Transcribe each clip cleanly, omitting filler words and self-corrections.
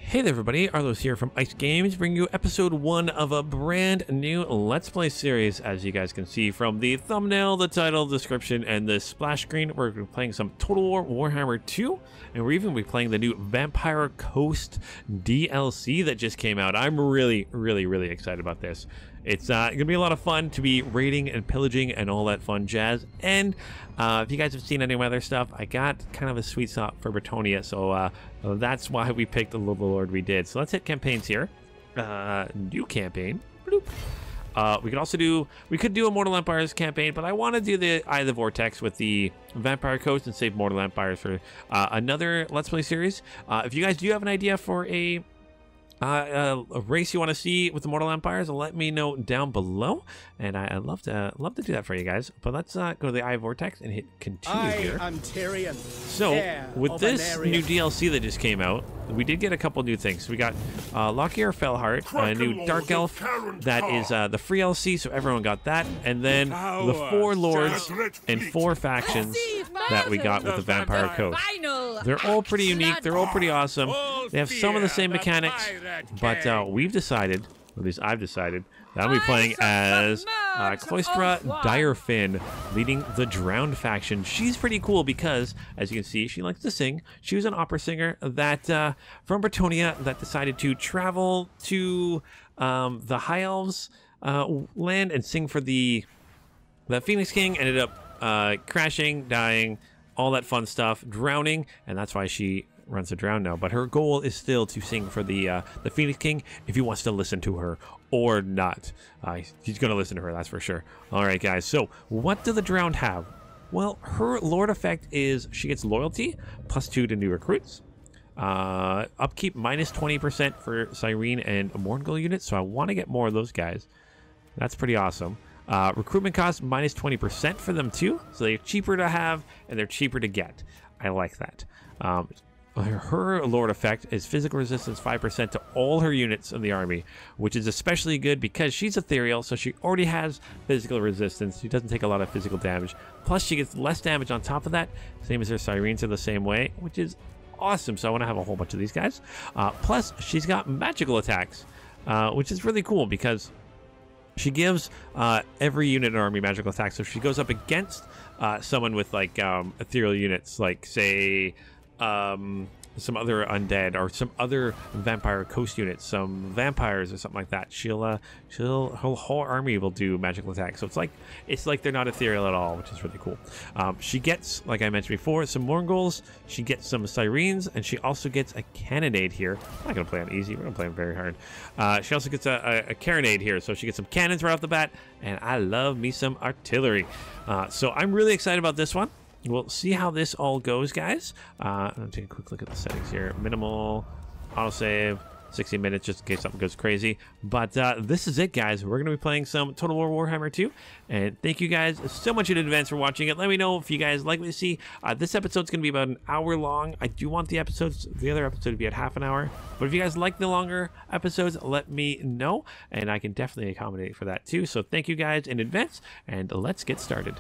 Hey there everybody, Arlos here from Ice Games, bringing you episode 1 of a brand new Let's Play series. As you guys can see from the thumbnail, the title, description, and the splash screen, we're playing some Total War Warhammer 2, and we're even playing the new Vampire Coast DLC that just came out. I'm really excited about this. It's gonna be a lot of fun to be raiding and pillaging and all that fun jazz. And if you guys have seen any of my other stuff, I got kind of a sweet spot for Bretonia, so that's why we picked the Lord we did. So let's hit campaigns here. New campaign. Bloop. We could do a Mortal Empires campaign, but I want to do the Eye of the Vortex with the Vampire Coast and save Mortal Empires for another Let's Play series. If you guys do have an idea for a race you want to see with the Mortal Empires, let me know down below, and I'd love to do that for you guys. But let's go to the Eye of Vortex and hit continue here. I'm Tyrion. So with this new DLC that just came out, we did get a couple new things. We got Lockyer Fellheart, a new Dark Elf that is the free LC, so everyone got that, and then the 4 lords and 4 factions that we got with the Vampire Coast. They're all pretty unique. They're all pretty awesome. They have some of the same mechanics, but we've decided, or at least I've decided, that I'll be playing as Cylostra Direfin, leading the Drowned faction. She's pretty cool because, as you can see, she likes to sing. She was an opera singer that from Bretonia that decided to travel to the High Elves land and sing for the Phoenix King. Ended up crashing, dying, all that fun stuff, drowning, and that's why she runs to drown now. But her goal is still to sing for the Phoenix King if he wants to listen to her or not. He's going to listen to her, that's for sure. All right, guys. So what do the drowned have? Well, her Lord effect is she gets loyalty, +2 to new recruits. Upkeep -20% for Cyrene and Morngul units. So I want to get more of those guys. That's pretty awesome. Recruitment cost -20% for them too. So they're cheaper to have and they're cheaper to get. I like that. Her Lord effect is physical resistance 5% to all her units in the army, which is especially good because she's ethereal, so she already has physical resistance. She doesn't take a lot of physical damage. Plus, she gets less damage on top of that, same as her Syrenes are the same way, which is awesome. So I want to have a whole bunch of these guys. Plus, she's got magical attacks, which is really cool because she gives every unit in her army magical attacks. So if she goes up against someone with like ethereal units, like say some other undead or some other Vampire Coast units, some vampires or something like that, her whole army will do magical attacks. So it's like they're not ethereal at all, which is really cool. She gets, like I mentioned before, some Mornguls, she gets some Syrenes, and she also gets a cannonade here. I'm not gonna play on easy, we're gonna play on very hard. She also gets a carronade here, so she gets some cannons right off the bat, and I love me some artillery. So I'm really excited about this one. We'll see how this all goes, guys. I'm going to take a quick look at the settings here. Minimal, autosave, 60 minutes just in case something goes crazy. But this is it, guys. We're going to be playing some Total War Warhammer 2. And thank you guys so much in advance for watching it. Let me know if you guys like what you see. This episode's going to be about an hour long. I do want the other episode to be at half an hour. But if you guys like the longer episodes, let me know. And I can definitely accommodate for that too. So thank you guys in advance. And let's get started.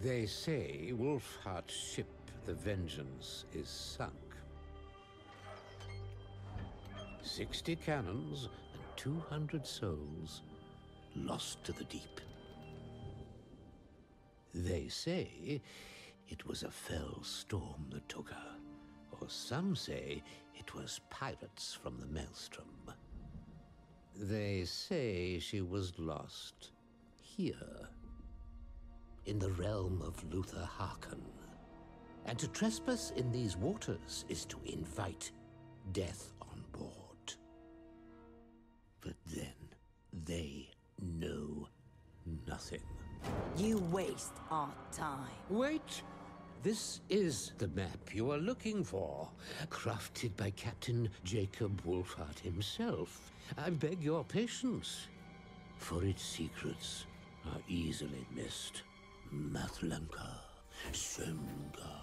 They say Wolfheart's ship, the Vengeance, is sunk. 60 cannons and 200 souls lost to the deep. They say it was a fell storm that took her, or Some say it was pirates from the Maelstrom. They say she was lost here, in the realm of Luther Harkon. And to trespass in these waters is to invite death on board. But then they know nothing. You waste our time. Wait! This is the map you are looking for, crafted by Captain Jacob Wolfhart himself. I beg your patience, for its secrets are easily missed. Mathlanka, Semga.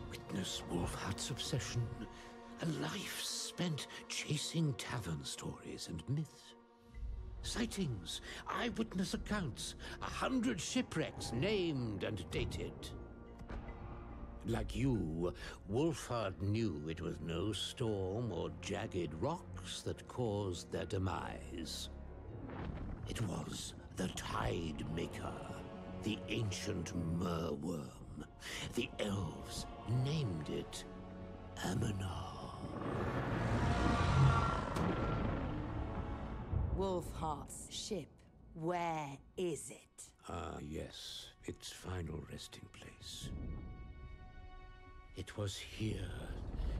Witness Wolfhart's obsession, a life spent chasing tavern stories and myths. Sightings, eyewitness accounts, 100 shipwrecks named and dated. Like you, Wolfhart knew it was no storm or jagged rocks that caused their demise. It was the Tide Maker, the ancient merworm. The elves named it Aminar. Wolfhart's ship, where is it? Ah, yes, its final resting place. It was here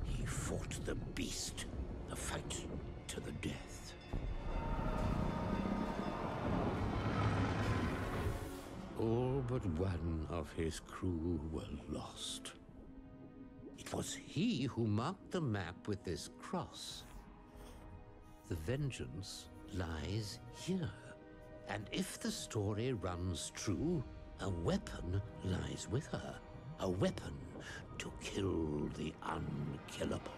he fought the beast, a fight to the death. All but one of his crew were lost. It was he who marked the map with this cross. The vengeance lies here. And if the story runs true, a weapon lies with her. A weapon to kill the unkillable.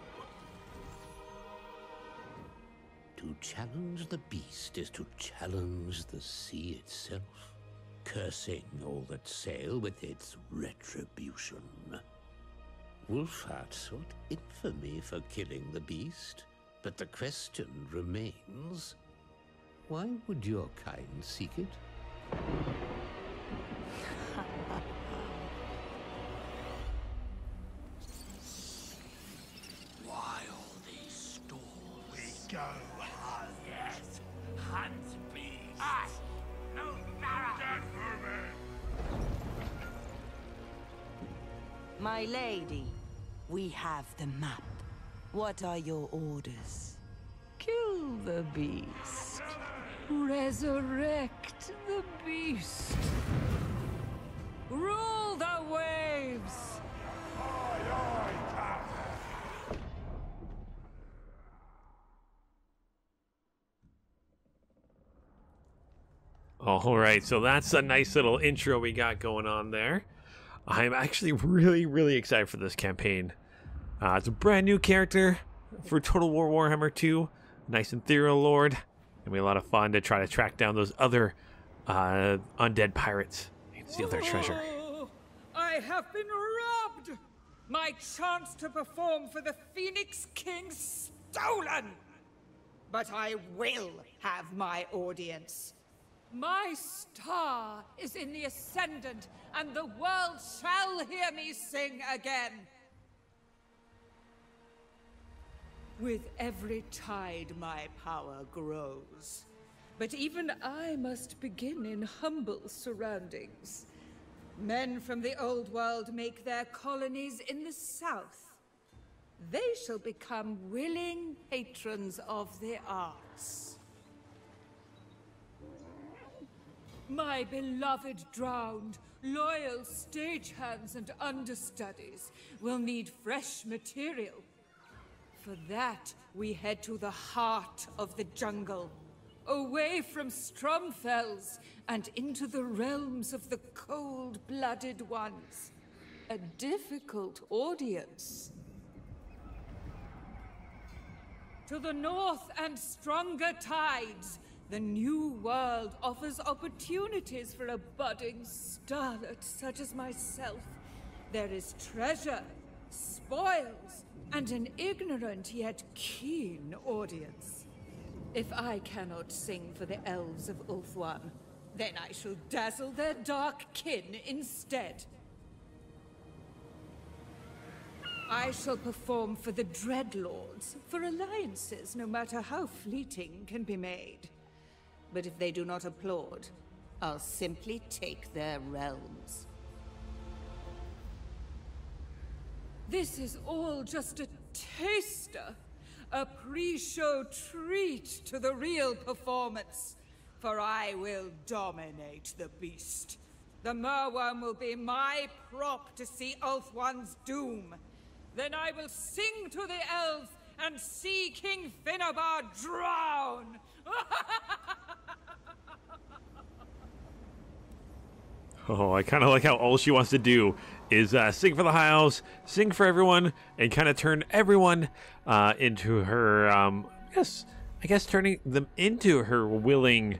To challenge the beast is to challenge the sea itself, cursing all that sail with its retribution. Wolfhart sought infamy for killing the beast, but the question remains, why would your kind seek it? While these storms we go hunt. Yes, hunt beasts. Aye, no matter. Death for me. My lady, we have the map. What are your orders? Kill the beast. Resurrect the beast. Rule the waves. All right, so that's a nice little intro we got going on there. I'm actually really excited for this campaign. It's a brand new character for Total War Warhammer 2. Nice ethereal lord. It'll be a lot of fun to try to track down those other undead pirates and steal their treasure. Oh, I have been robbed! My chance to perform for the Phoenix King stolen! But I will have my audience. My star is in the ascendant, and the world shall hear me sing again. With every tide, my power grows. But even I must begin in humble surroundings. Men from the old world make their colonies in the south. They shall become willing patrons of the arts. My beloved drowned, loyal stagehands and understudies will need fresh material. For that, we head to the heart of the jungle, away from Stromfells and into the realms of the cold-blooded ones. A difficult audience. To the north and stronger tides, the new world offers opportunities for a budding starlet such as myself. There is treasure, spoils, and an ignorant yet keen audience. If I cannot sing for the elves of Ulthuan, then I shall dazzle their dark kin instead. I shall perform for the Dreadlords, for alliances, no matter how fleeting, can be made. But if they do not applaud, I'll simply take their realms. This is all just a taster, a pre-show treat to the real performance. For I will dominate the beast. The merworm will be my prop to see Ulthuan's doom. Then I will sing to the elves and see King Finnabar drown! Oh, I kind of like how all she wants to do is sing for the high elves, sing for everyone, and kind of turn everyone into her, I guess turning them into her willing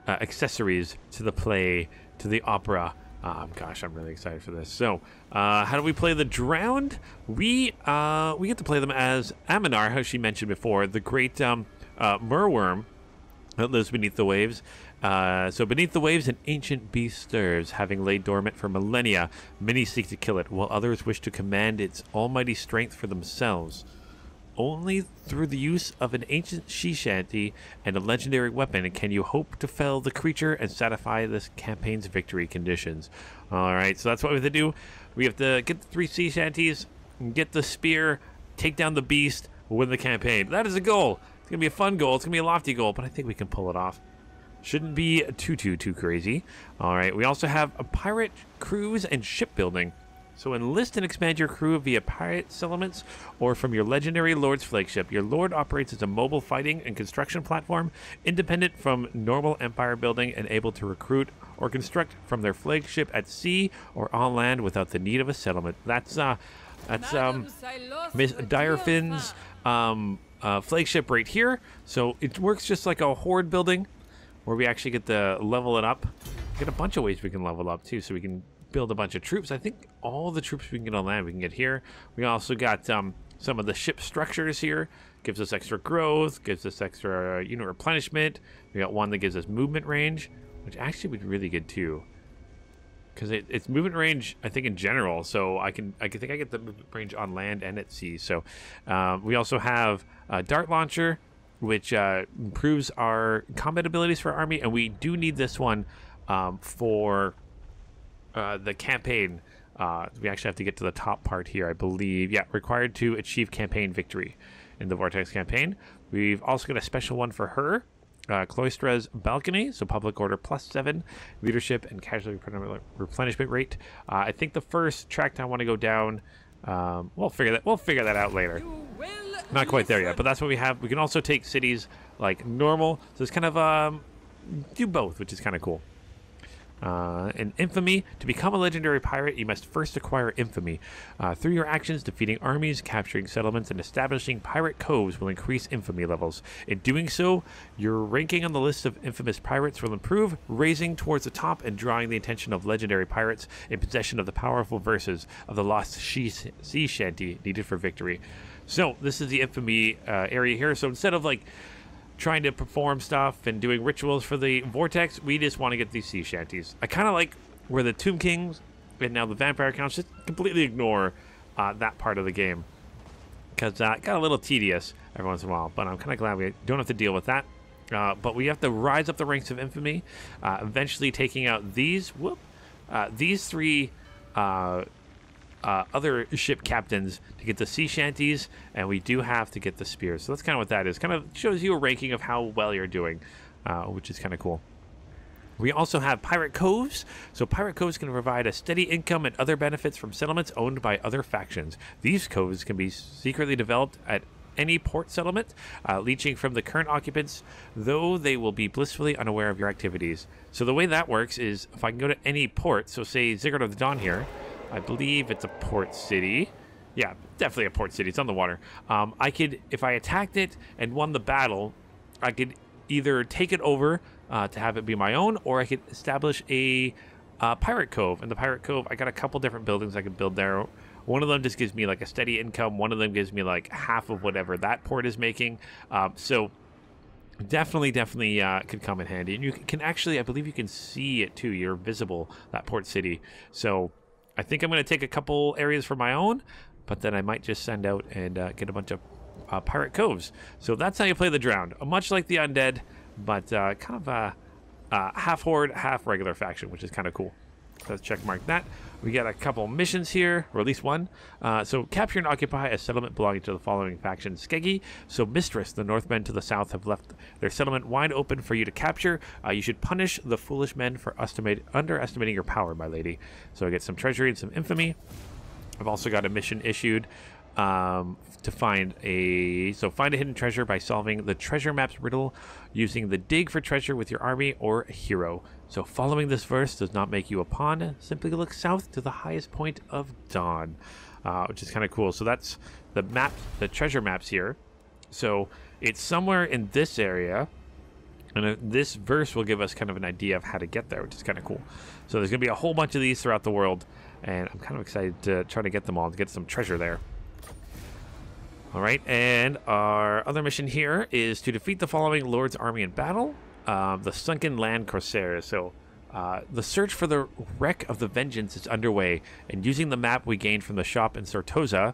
accessories to the play, to the opera. Gosh, I'm really excited for this. So, how do we play the Drowned? We get to play them as Aminar, how she mentioned before, the great merworm that lives beneath the waves. So beneath the waves, an ancient beast stirs, having laid dormant for millennia. Many seek to kill it, while others wish to command its almighty strength for themselves. Only through the use of an ancient sea shanty and a legendary weapon can you hope to fell the creature and satisfy this campaign's victory conditions. Alright, so that's what we have to do. We have to get the 3 sea shanties, get the spear, take down the beast, win the campaign. That is a goal. It's going to be a fun goal. It's going to be a lofty goal, but I think we can pull it off. Shouldn't be too crazy. Alright, we also have a pirate cruise and shipbuilding. So enlist and expand your crew via pirate settlements or from your legendary lord's flagship. Your lord operates as a mobile fighting and construction platform, independent from normal empire building and able to recruit or construct from their flagship at sea or on land without the need of a settlement. That's Miss Direfin's flagship right here. So it works just like a horde building where we actually get to level it up. Get a bunch of ways we can level up too, so we can build a bunch of troops. I think all the troops we can get on land we can get here. We also got some of the ship structures here. Gives us extra growth, gives us extra unit replenishment. We got one that gives us movement range, which actually would be really good too, because it's movement range I think in general. So I think I get the movement range on land and at sea. So we also have a dart launcher, which improves our combat abilities for our army, and we do need this one for the campaign. We actually have to get to the top part here, I believe. Yeah, required to achieve campaign victory in the Vortex campaign. We've also got a special one for her, Cloistra's Balcony, so public order +7, leadership and casualty replenishment rate. I think the first track I want to go down. We'll figure that out later. Not quite there yet, but that's what we have. We can also take cities like normal, so it's kind of do both, which is kind of cool. In Infamy, to become a legendary pirate, you must first acquire Infamy. Through your actions, defeating armies, capturing settlements, and establishing pirate coves will increase Infamy levels. In doing so, your ranking on the list of infamous pirates will improve, raising towards the top and drawing the attention of legendary pirates in possession of the powerful verses of the lost sea shanty needed for victory. So, this is the Infamy area here. So, instead of like trying to perform stuff and doing rituals for the Vortex, we just want to get these sea shanties. I kind of like where the Tomb Kings and now the Vampire Counts just completely ignore that part of the game, because it got a little tedious every once in a while, but I'm kind of glad we don't have to deal with that. But we have to rise up the ranks of Infamy, eventually taking out these 3 other ship captains to get the sea shanties, and we do have to get the spears. So that's kind of what that is. Kind of shows you a ranking of how well you're doing, which is kind of cool. We also have pirate coves. So pirate coves can provide a steady income and other benefits from settlements owned by other factions. These coves can be secretly developed at any port settlement, leeching from the current occupants, though they will be blissfully unaware of your activities. So the way that works is, if I can go to any port, so say Ziggurat of the Dawn here, I believe it's a port city. Yeah, definitely a port city. It's on the water. I could, if I attacked it and won the battle, I could either take it over to have it be my own, or I could establish a pirate cove. And the pirate cove, I got a couple different buildings I could build there. One of them just gives me like a steady income. One of them gives me like half of whatever that port is making. So definitely could come in handy. And you can actually, I believe you can see it too. You're visible, that port city. So I think I'm going to take a couple areas for my own, but then I might just send out and get a bunch of pirate coves. So that's how you play the Drowned. Much like the Undead, but kind of a half horde, half regular faction, which is kind of cool. So let's check mark that. We got a couple missions here, or at least one. So capture and occupy a settlement belonging to the following faction: Skeggy. So Mistress, the Northmen to the south have left their settlement wide open for you to capture. You should punish the foolish men for underestimating your power, my lady. So I get some treasury and some infamy. I've also got a mission issued to find a hidden treasure by solving the treasure maps riddle using the dig for treasure with your army or a hero. So following this verse does not make you a pawn. Simply look south to the highest point of dawn, which is kind of cool. So that's the map, the treasure maps here. So it's somewhere in this area, and this verse will give us kind of an idea of how to get there, which is kind of cool. So there's going to be a whole bunch of these throughout the world, and I'm kind of excited to try to get them all, to get some treasure there. All right, and our other mission here is to defeat the following Lord's army in battle. The Sunken Land Corsairs. So the search for the wreck of the Vengeance is underway, and using the map we gained from the shop in Sortosa,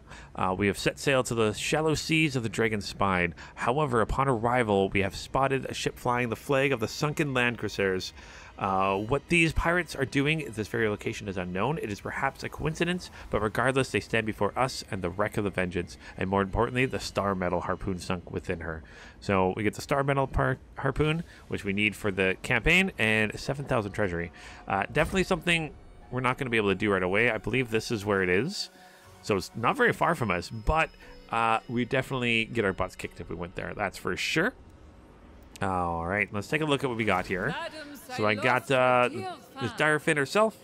we have set sail to the shallow seas of the Dragon's Spine. However, upon arrival, we have spotted a ship flying the flag of the Sunken Land Corsairs. What these pirates are doing at this very location is unknown. It is perhaps a coincidence, but regardless, they stand before us and the wreck of the Vengeance, and more importantly, the star metal harpoon sunk within her. So we get the star metal harpoon, which we need for the campaign, and 7,000 treasury. Definitely something we're not going to be able to do right away. I believe this is where it is, so it's not very far from us, but we definitely get our butts kicked if we went there. That's for sure. All right, let's take a look at what we got here. So I got this Direfin herself.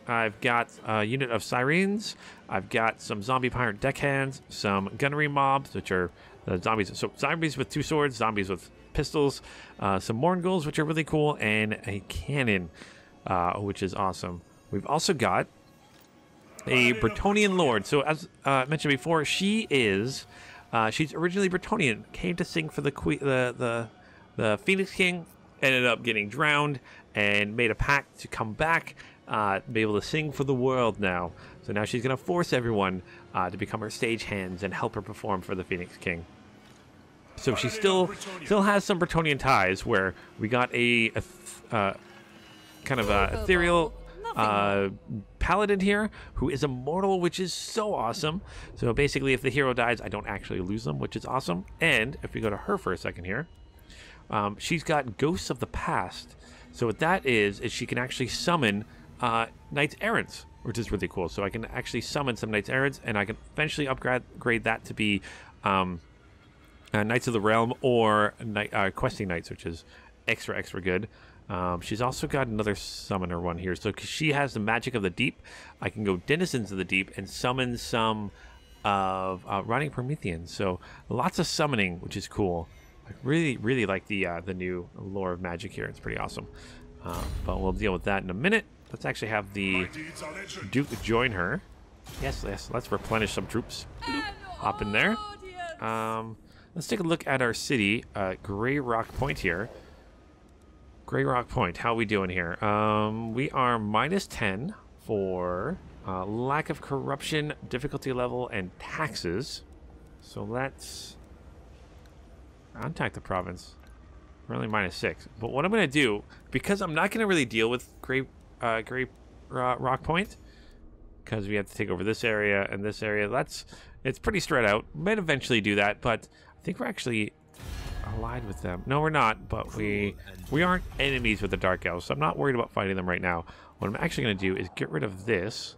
I've got a unit of Sirens. I've got some zombie pirate deckhands, some gunnery mobs, which are zombies. So zombies with 2 swords, zombies with pistols, some Morngulls, which are really cool, and a cannon, which is awesome. We've also got a Bretonnian Lord. So as mentioned before, she's originally Bretonnian, came to sing for the Phoenix King, ended up getting drowned, and made a pact to come back, be able to sing for the world now. So now she's going to force everyone to become her stagehands and help her perform for the Phoenix King. So she still has some Bretonnian ties, where we got a kind of a ethereal paladin here who is immortal, which is so awesome. So basically, if the hero dies, I don't actually lose them, which is awesome. And if we go to her for a second here, she's got Ghosts of the Past. So what that is she can actually summon Knights Errants, which is really cool. So I can actually summon some Knights Errants, and I can eventually upgrade that to be Knights of the Realm or Questing Knights, which is extra good. She's also got another summoner one here. So 'cause she has the Magic of the Deep, I can go Denizens of the Deep and summon some of Rotting Prometheans. So lots of summoning, which is cool. I really like the new lore of magic here. It's pretty awesome. But we'll deal with that in a minute. Let's actually have the Duke join her. Yes, let's replenish some troops. Hop in there. Let's take a look at our city, Grey Rock Point here. Grey Rock Point, how are we doing here? We are -10 for lack of corruption, difficulty level, and taxes. So let's contact the province. We're only -6. But what I'm going to do, because I'm not going to really deal with Grey Rock Point, because we have to take over this area and this area. It's pretty spread out. Might eventually do that, but I think we're actually allied with them. No, we're not, but we aren't enemies with the Dark Elves, so I'm not worried about fighting them right now. What I'm actually going to do is get rid of this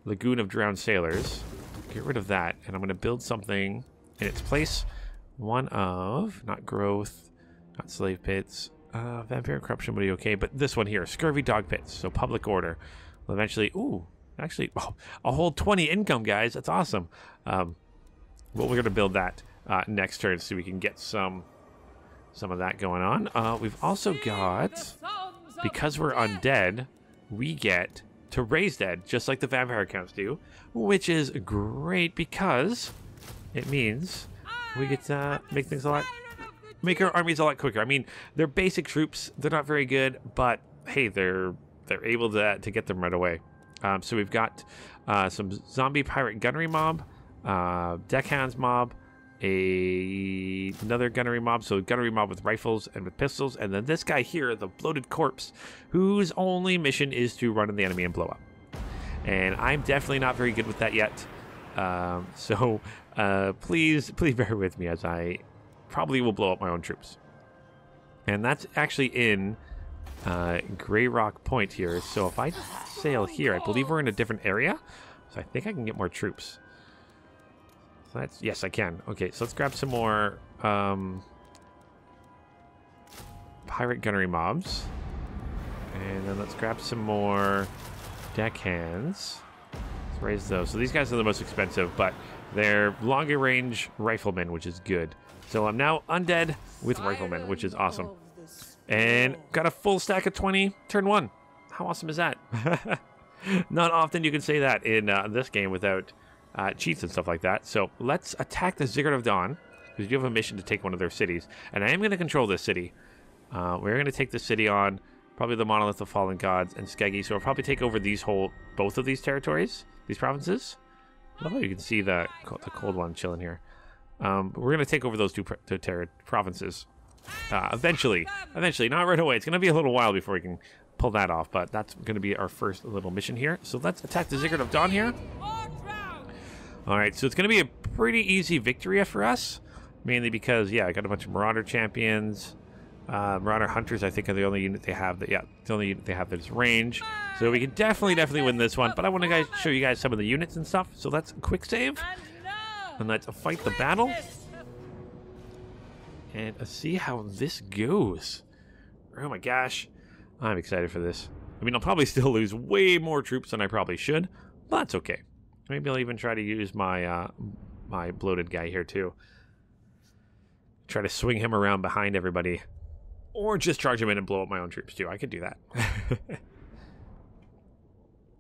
Lagoon of Drowned Sailors. Get rid of that, and I'm going to build something in its place. One of, not growth, not slave pits, vampire corruption would be okay, but this one here, scurvy dog pits, so public order. Will eventually, actually, I'll hold 20 income, guys. That's awesome. Well, we're going to build that next turn so we can get some of that going on. We've also got, because we're undead, we get to raise dead, just like the vampire accounts do, which is great because it means we get to make our armies a lot quicker. I mean, they're basic troops. They're not very good, but hey, they're able to get them right away. So we've got some zombie pirate gunnery mob, deckhands mob, another gunnery mob, so gunnery mob with rifles and with pistols, and then this guy here, the bloated corpse, whose only mission is to run in the enemy and blow up. And I'm definitely not very good with that yet. So please bear with me as I probably will blow up my own troops. And that's actually in Grey Rock Point here. So if I sail here, I believe we're in a different area. So I think I can get more troops. So that's, yes, I can. Okay, so let's grab some more pirate gunnery mobs. And then let's grab some more deckhands. Let's raise those. So these guys are the most expensive, but they're longer range riflemen, which is good. So I'm now undead with riflemen, which is awesome. And got a full stack of 20 turn 1. How awesome is that? Not often you can say that in this game without cheats and stuff like that. So let's attack the Ziggurat of Dawn, because you have a mission to take one of their cities. And I am going to control this city. We're going to take the city on, probably the Monolith of Fallen Gods and Skeggy. So we'll probably take over both of these territories, these provinces. Love how you can see the cold one chilling here. But we're going to take over those two provinces. Eventually, not right away. It's going to be a little while before we can pull that off, but that's going to be our first little mission here. So let's attack the Ziggurat of Dawn here. Alright, so it's going to be a pretty easy victory for us, mainly because, yeah, I got a bunch of Marauder champions. Marauder Hunters, I think, are the only unit they have that, yeah, the only unit they have that's range. So we can definitely win this one, but I want to show you guys some of the units and stuff. So let's quick save, and let's fight the battle. And see how this goes. Oh my gosh. I'm excited for this. I mean, I'll probably still lose way more troops than I probably should, but that's okay. Maybe I'll even try to use my my bloated guy here too. Try to swing him around behind everybody. Or just charge him in and blow up my own troops too. I could do that.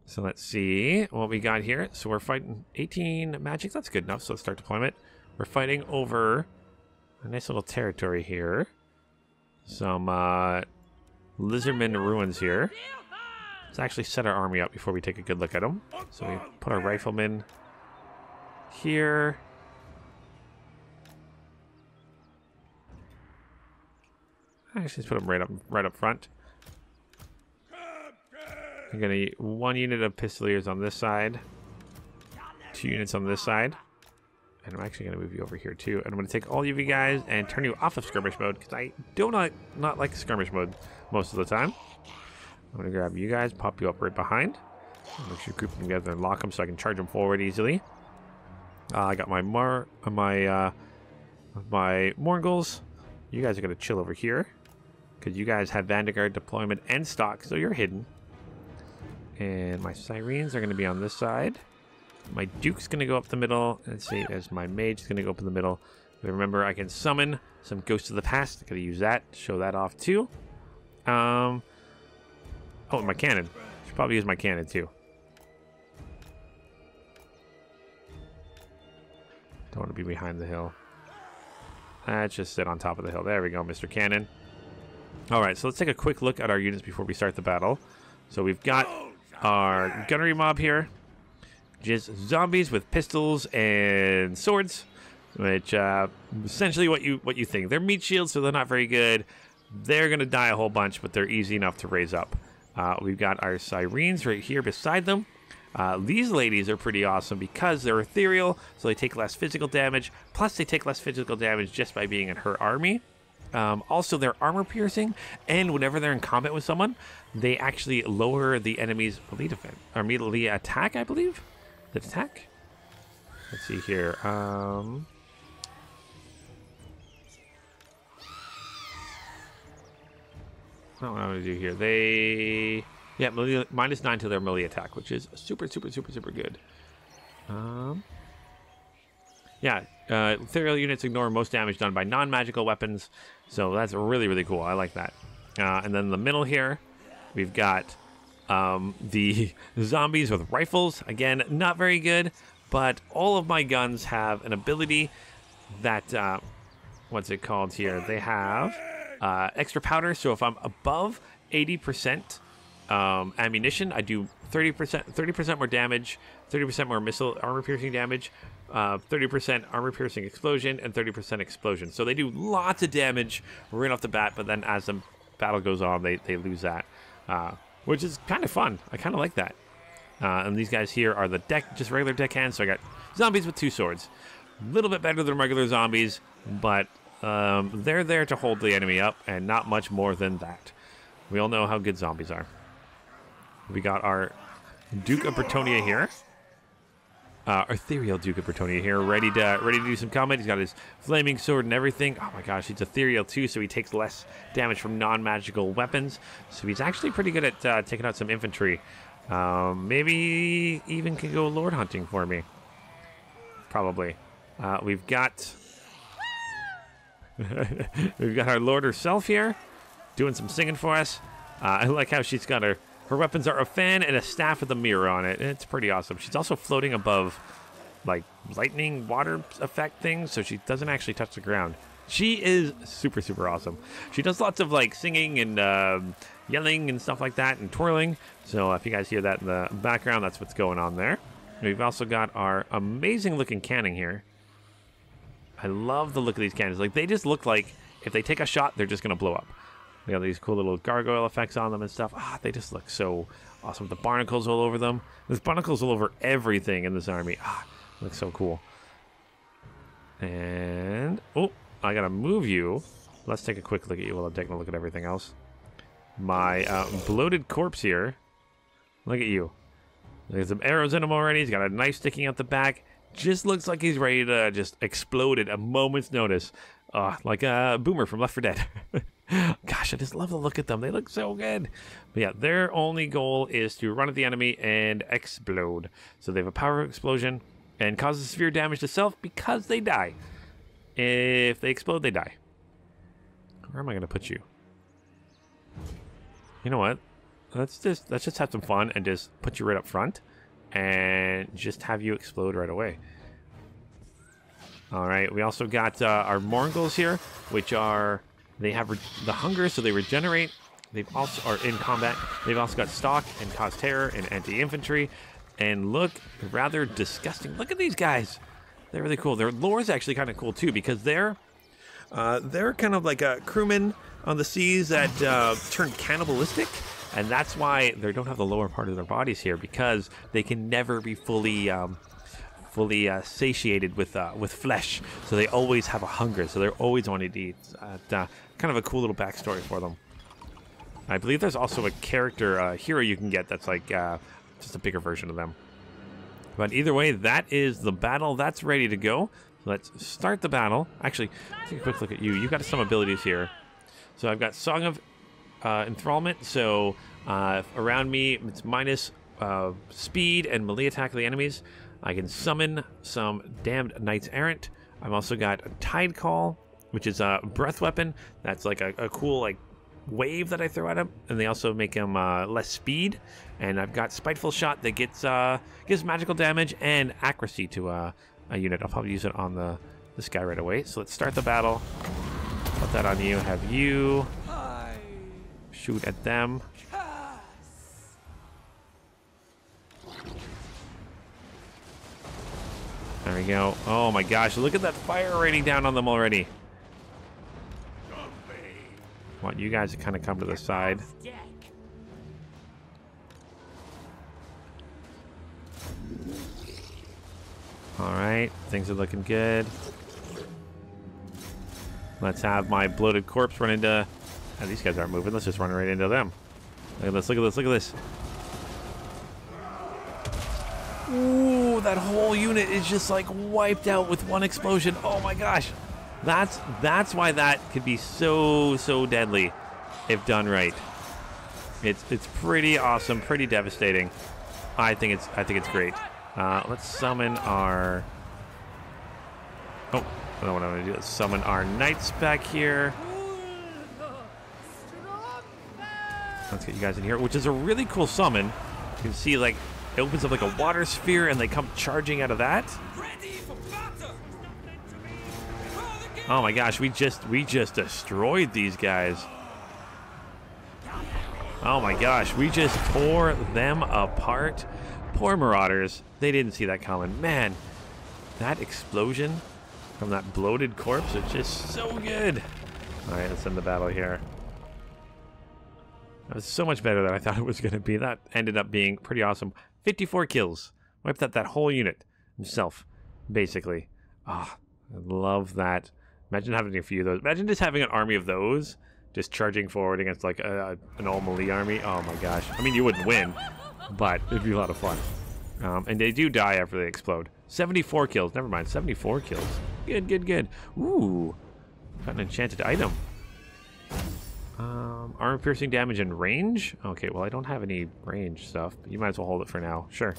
So let's see what we got here. So we're fighting 18 magic. That's good enough. So let's start deployment. We're fighting over a nice little territory here. Some lizardmen ruins here. Let's actually set our army up before we take a good look at them. So we put our riflemen here. Actually, let's put them right up front. I'm gonna need 1 unit of pistoliers on this side, 2 units on this side. And I'm actually going to move you over here too. And I'm going to take all of you guys and turn you off of skirmish mode, because I do not like skirmish mode most of the time. I'm going to grab you guys, pop you up right behind. Make sure you group them together and lock them so I can charge them forward easily. I got my Morgul's. You guys are going to chill over here, because you guys have Vanguard deployment and stock, so you're hidden. And my Sirens are going to be on this side. My Duke's going to go up the middle. Let's see, as my Mage is going to go up in the middle. But remember, I can summon some Ghosts of the Past. Got to use that. Show that off too. Oh, my cannon. Should probably use my cannon too. Don't want to be behind the hill. Let's just sit on top of the hill. There we go, Mr. Cannon. Alright, so let's take a quick look at our units before we start the battle. So we've got our gunnery mob here. Just zombies with pistols and swords, which essentially what you think. They're meat shields, so they're not very good. They're going to die a whole bunch, but they're easy enough to raise up. We've got our Sirens right here beside them. These ladies are pretty awesome because they're ethereal, so they take less physical damage. Plus, they take less physical damage just by being in her army. Also, they're armor piercing, and whenever they're in combat with someone, they actually lower the enemy's melee defense, or melee attack, I believe. The attack? Let's see here. What am I going to do here? They... Yeah, -9 to their melee attack, which is super good. Yeah, ethereal units ignore most damage done by non-magical weapons, so that's really cool. I like that. And then in the middle here, we've got the zombies with rifles. Again, not very good, but all of my guns have an ability that, what's it called here? They have extra powder, so if I'm above 80% ammunition, I do 30% more damage, 30% more missile armor piercing damage, 30% armor piercing explosion, and 30% explosion. So they do lots of damage right off the bat, but then as the battle goes on, they lose that, which is kind of fun. I kind of like that. And these guys here are the just regular deckhands. So I got zombies with 2 swords. A little bit better than regular zombies, but they're there to hold the enemy up, and not much more than that. We all know how good zombies are. We got our Duke of Bretonia here. Ethereal Duke of Bretonia here, ready to do some combat. He's got his flaming sword and everything. Oh my gosh, he's ethereal too, so he takes less damage from non-magical weapons. So he's actually pretty good at taking out some infantry. Maybe even can go lord hunting for me. Probably. We've got we've got our lord herself here, doing some singing for us. I like how she's got her weapons are a fan and a staff with a mirror on it. It's pretty awesome. She's also floating above, like, lightning, water effect things, so she doesn't actually touch the ground. She is super, super awesome. She does lots of, like, singing and yelling and stuff like that and twirling. So if you guys hear that in the background, that's what's going on there. We've also got our amazing-looking cannon here. I love the look of these cannons. Like, they just look like if they take a shot, they're just going to blow up. They got these cool little gargoyle effects on them and stuff. They just look so awesome. The barnacles all over them. There's barnacles all over everything in this army. Looks so cool. And, oh, I got to move you. Let's take a quick look at you while I'm taking a look at everything else. My bloated corpse here. Look at you. There's some arrows in him already. He's got a knife sticking out the back. Just looks like he's ready to just explode at a moment's notice. Like a Boomer from Left 4 Dead. Gosh, I just love the look at them. They look so good. But yeah, their only goal is to run at the enemy and explode. So they have a power explosion and causes severe damage to self because they die. If they explode, they die. Where am I going to put you? You know what? Let's just have some fun and just put you right up front and just have you explode right away. All right, we also got our Morgul's here, which are... They have the hunger, so they regenerate. They've also are in combat. They've also got stalk and cause terror and anti-infantry, and look rather disgusting. Look at these guys; they're really cool. Their lore is actually kind of cool too because they're kind of like a crewmen on the seas that turn cannibalistic, and that's why they don't have the lower part of their bodies here because they can never be fully satiated with flesh, so they always have a hunger, so they're always wanting to eat. Kind of a cool little backstory for them. I believe there's also a character hero you can get that's like just a bigger version of them. But either way, that is the battle. That's ready to go. So let's start the battle. Actually, take a quick look at you. You've got some abilities here. So I've got Song of Enthrallment. So around me, it's minus speed and melee attack of the enemies. I can summon some damned knights errant. I've also got a Tide Call, which is a breath weapon. That's like a cool like wave that I throw at him, and they also make him less speed. And I've got Spiteful Shot that gives magical damage and accuracy to a unit. I'll probably use it on this guy right away. So let's start the battle. Put that on you. Have you shoot at them. There we go. Oh my gosh, look at that fire raining down on them already. I want you guys to kind of come to the side. Alright, things are looking good. Let's have my bloated corpse run into... Oh, these guys aren't moving. Let's just run right into them. Look at this, look at this, look at this. Ooh, that whole unit is just like wiped out with one explosion. Oh my gosh. That's why that could be so deadly if done right. It's pretty awesome, pretty devastating. I think it's great. Let's summon our... Oh, I don't know what I'm gonna do. Let's summon our knights back here. Let's get you guys in here, which is a really cool summon. You can see like it opens up like a water sphere and they come charging out of that. Oh my gosh, we just destroyed these guys. Oh my gosh, we just tore them apart. Poor Marauders. They didn't see that coming. Man, that explosion from that bloated corpse is just so good. Alright, let's end the battle here. That was so much better than I thought it was going to be. That ended up being pretty awesome. 54 kills. Wiped out that whole unit himself, basically. Ah, I love that. Imagine having a few of those. Imagine just having an army of those just charging forward against like an all melee army. Oh my gosh. I mean, you wouldn't win, but it'd be a lot of fun. And they do die after they explode. 74 kills. Never mind. 74 kills. Good, good, good. Ooh. Got an enchanted item. Armor piercing damage and range? Okay, well, I don't have any range stuff, but you might as well hold it for now. Sure.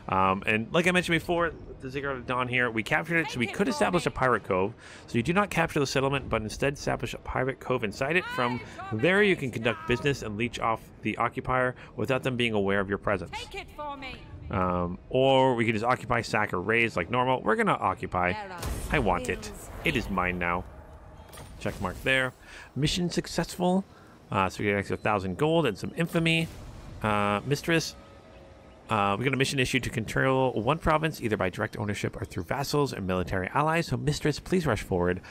And like I mentioned before, the Ziggurat of Dawn here, we captured it, so we could establish a pirate cove. So you do not capture the settlement, but instead establish a pirate cove inside it. From there, you can conduct business and leech off the occupier without them being aware of your presence. Take it for me. Or we could just occupy, sack, or raise like normal. We're gonna occupy. I want it. It is mine now. Check mark there. Mission successful. So we get an extra 1,000 gold and some infamy. Mistress. We got a mission issued to control one province, either by direct ownership or through vassals and military allies. So, Mistress, please rush forward.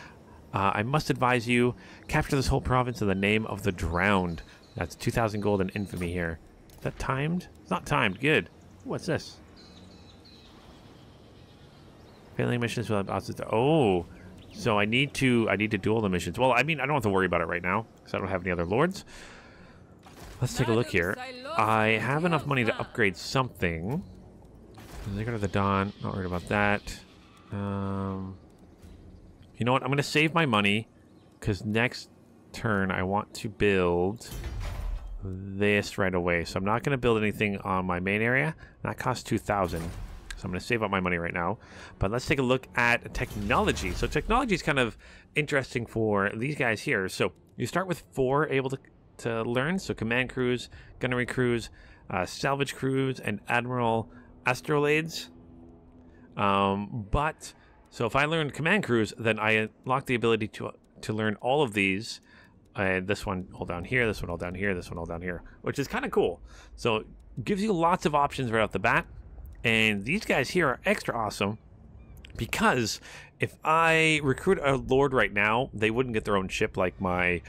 I must advise you, capture this whole province in the name of the drowned. That's 2,000 gold and infamy here. Is that timed? It's not timed. Good. What's this? Failing missions will have bosses. Oh, so I need to do all the missions. Well, I mean, I don't have to worry about it right now because I don't have any other lords. Let's take a look here. I have enough money to upgrade something. Ziggurat of the Dawn. Not worried about that. You know what? I'm going to save my money because next turn I want to build this right away. So I'm not going to build anything on my main area. That costs 2,000. So I'm going to save up my money right now. But let's take a look at technology. So technology is kind of interesting for these guys here. So you start with 4 able to learn. So command crews, gunnery crews, salvage crews, and admiral astrolades. So if I learn command crews, then I unlock the ability to learn all of these. This one all down here, this one all down here, this one all down here, which is kind of cool. So it gives you lots of options right off the bat. And these guys here are extra awesome because if I recruit a lord right now, they wouldn't get their own ship like my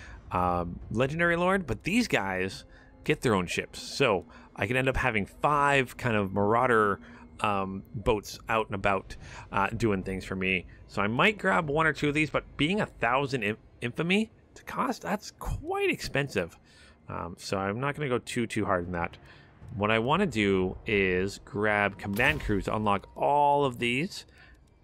legendary lord, but these guys get their own ships. So I could end up having 5 kind of marauder boats out and about doing things for me. So I might grab 1 or 2 of these, but being 1,000 infamy to cost, that's quite expensive. So I'm not going to go too hard in that. What I want to do is grab command crews to unlock all of these,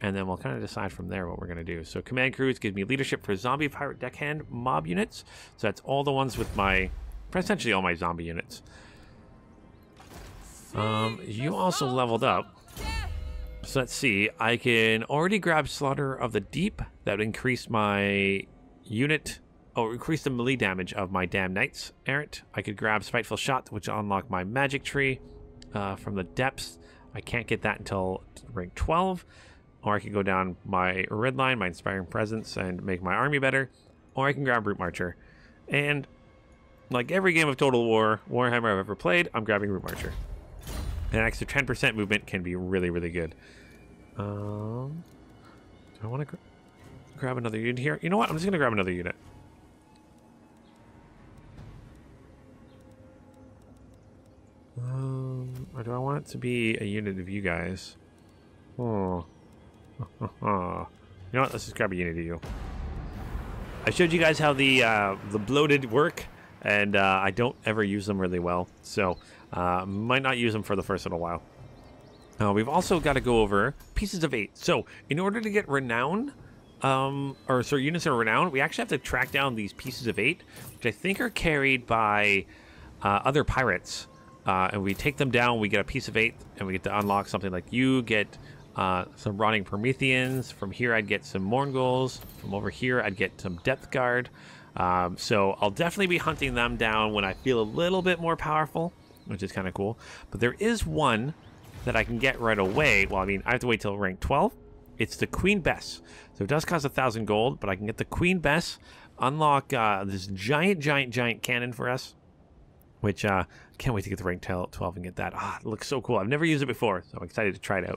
and then we'll kind of decide from there what we're going to do. So command crews gives me leadership for zombie, pirate, deckhand, mob units. So that's all the ones with my, essentially all my zombie units. You also leveled up. So let's see. I can already grab Slaughter of the Deep. That would increase my unit. Oh, increase the melee damage of my damn knights errant. I could grab Spiteful Shot, which will unlock my magic tree from the depths. I can't get that until rank 12. Or I can go down my red line, my Inspiring Presence, and make my army better. Or I can grab Root Marcher. And like every game of Total War Warhammer I've ever played, I'm grabbing Root Marcher. An extra 10% movement can be really, really good. Do I want to grab another unit here? You know what? I'm just going to grab another unit. Or do I want it to be a unit of you guys? Oh. You know what? Let's just grab a unit of you. I showed you guys how the bloated work, and I don't ever use them really well, so might not use them for the first little while. We've also got to go over pieces of 8. So in order to get renown, units are renowned, we actually have to track down these pieces of 8, which I think are carried by other pirates. And we take them down, we get a piece of 8, and we get to unlock something like you get some Rotting Prometheans. From here, I'd get some Morngulls. From over here, I'd get some Depth Guard. So I'll definitely be hunting them down when I feel a little bit more powerful, which is kind of cool. But there is one that I can get right away. Well, I mean, I have to wait till rank 12. It's the Queen Bess. So it does cost 1,000 gold, but I can get the Queen Bess, unlock this giant cannon for us. which can't wait to get the rank 12 and get that. It looks so cool. I've never used it before, so I'm excited to try it